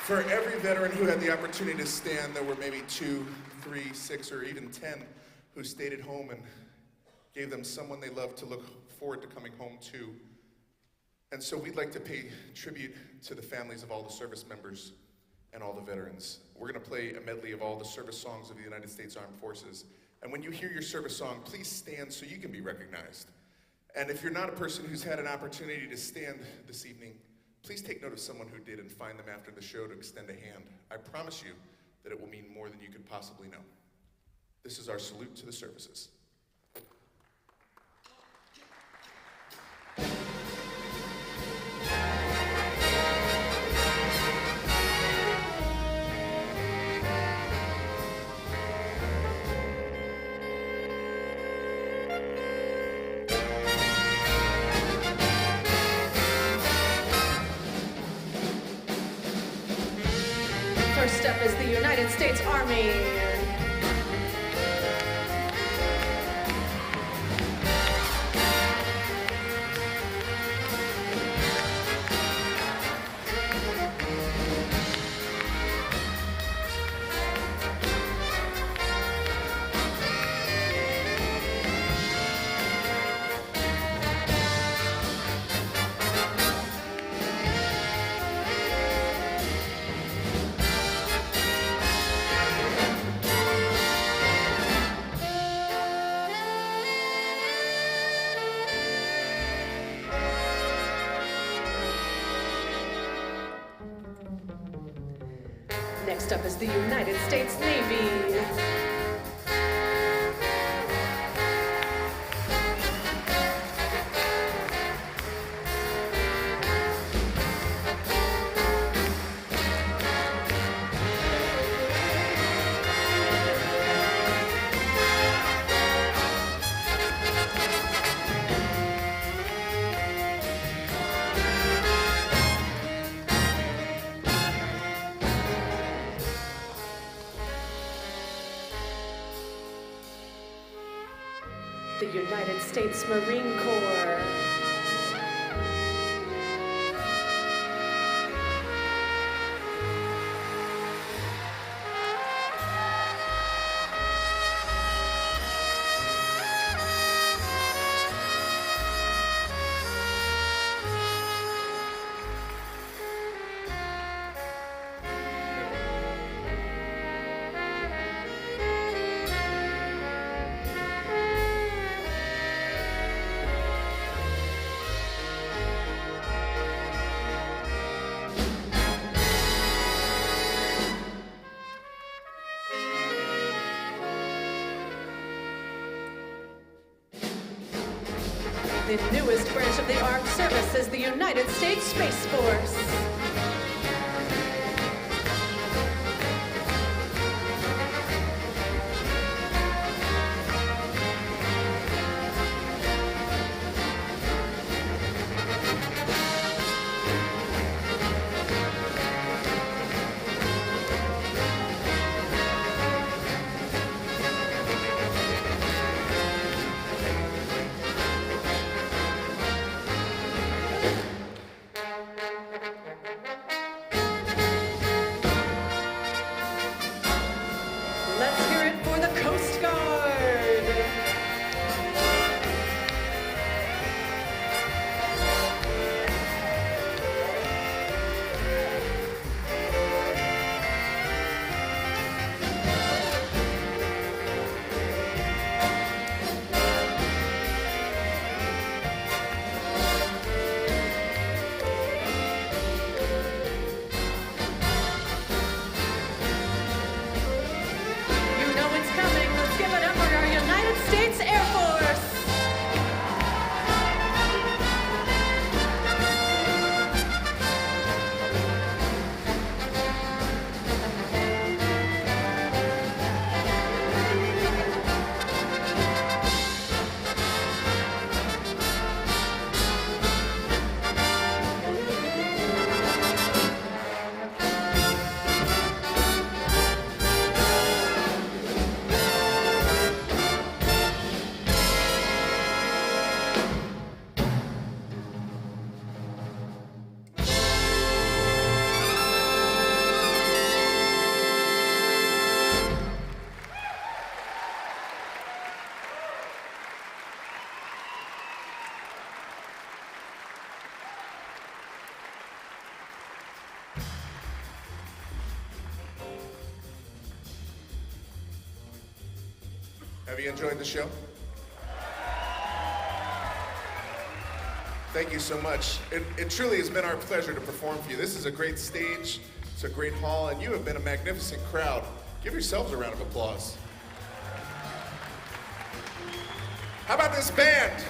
S3: For every veteran who had the opportunity to stand, there were maybe 2, 3, 6, or even 10 who stayed at home and gave them someone they loved to look forward to coming home to. And so we'd like to pay tribute to the families of all the service members and all the veterans. We're going to play a medley of all the service songs of the United States Armed Forces. And when you hear your service song, please stand so you can be recognized. And if you're not a person who's had an opportunity to stand this evening, please take note of someone who did and find them after the show to extend a hand. I promise you that it will mean more than you could possibly know. This is our salute to the services.
S4: First up is the United States Army. Next up is the United States Navy. The United States Marine Corps. The newest branch of the armed service is the United States Space Force. Let's hear it for the Coast Guard. You know it's coming. Let's give it up for our United States Air Force.
S3: Have you enjoyed the show? Thank you so much. It truly has been our pleasure to perform for you. This is a great stage, it's a great hall, and you have been a magnificent crowd. Give yourselves a round of applause. How about this band?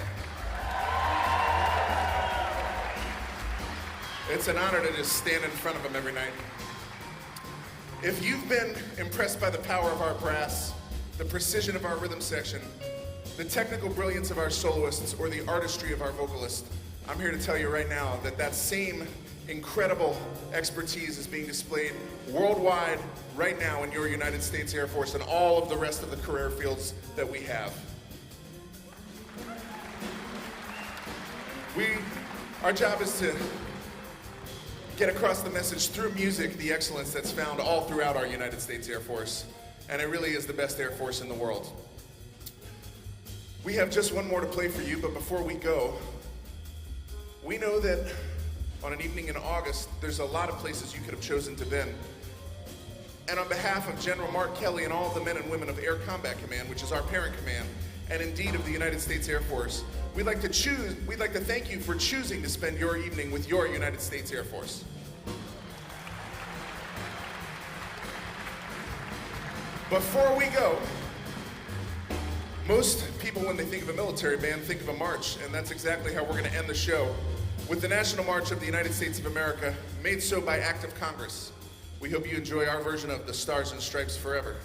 S3: It's an honor to just stand in front of them every night. If you've been impressed by the power of our brass, the precision of our rhythm section, the technical brilliance of our soloists, or the artistry of our vocalists, I'm here to tell you right now that that same incredible expertise is being displayed worldwide right now in your United States Air Force and all of the rest of the career fields that we have. Our job is to get across the message through music, the excellence that's found all throughout our United States Air Force, and it really is the best Air Force in the world. We have just one more to play for you, but before we go, we know that on an evening in August, there's a lot of places you could have chosen to been. And on behalf of General Mark Kelly and all of the men and women of Air Combat Command, which is our parent command, and indeed of the United States Air Force, we'd like to thank you for choosing to spend your evening with your United States Air Force. Before we go, most people, when they think of a military band, think of a march, and that's exactly how we're going to end the show, with the National March of the United States of America, made so by act of Congress. We hope you enjoy our version of the Stars and Stripes Forever.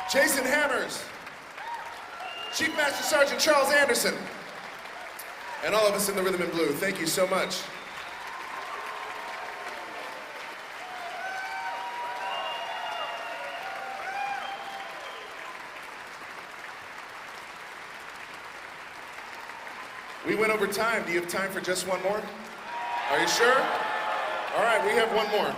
S3: Jason Hammers, Chief Master Sergeant Charles Anderson, and all of us in the Rhythm and Blue, thank you so much. We went over time. Do you have time for just one more? Are you sure? All right, we have one more.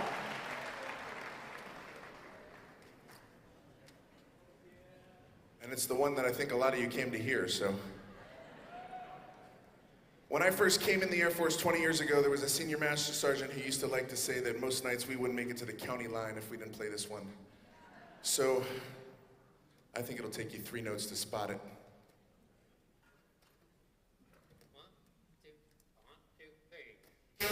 S3: And it's the one that I think a lot of you came to hear, so. When I first came in the Air Force 20 years ago, there was a senior master sergeant who used to like to say that most nights we wouldn't make it to the county line if we didn't play this one. So, I think it'll take you 3 notes to spot it.
S5: 1, 2, 3.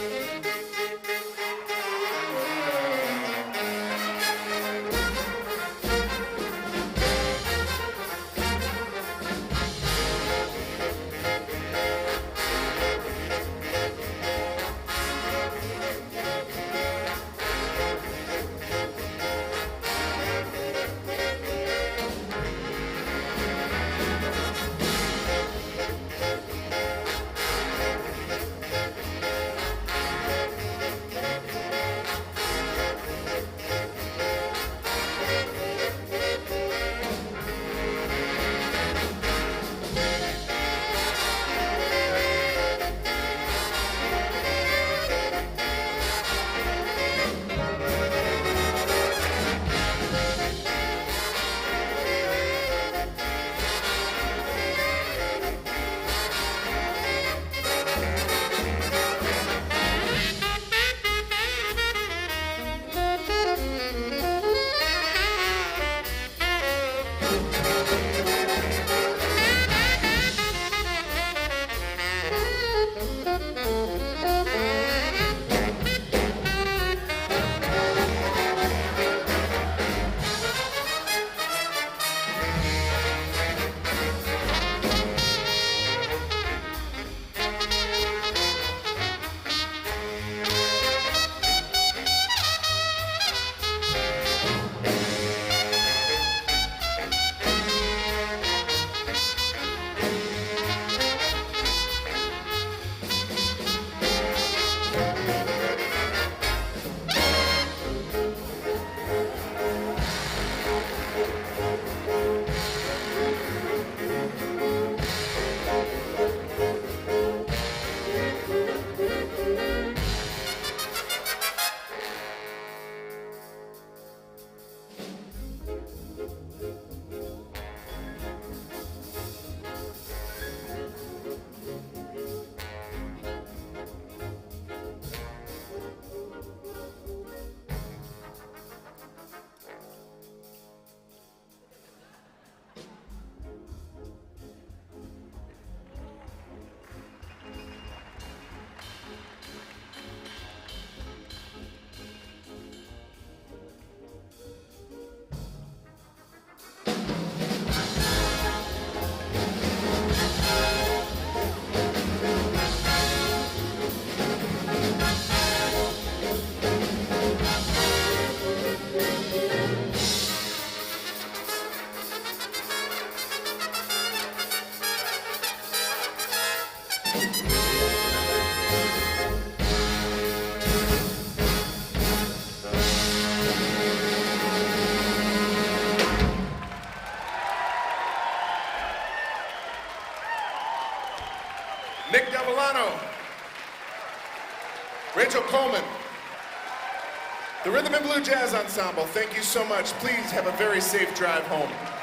S3: Coleman. The Rhythm and Blue Jazz Ensemble, thank you so much. Please have a very safe drive home.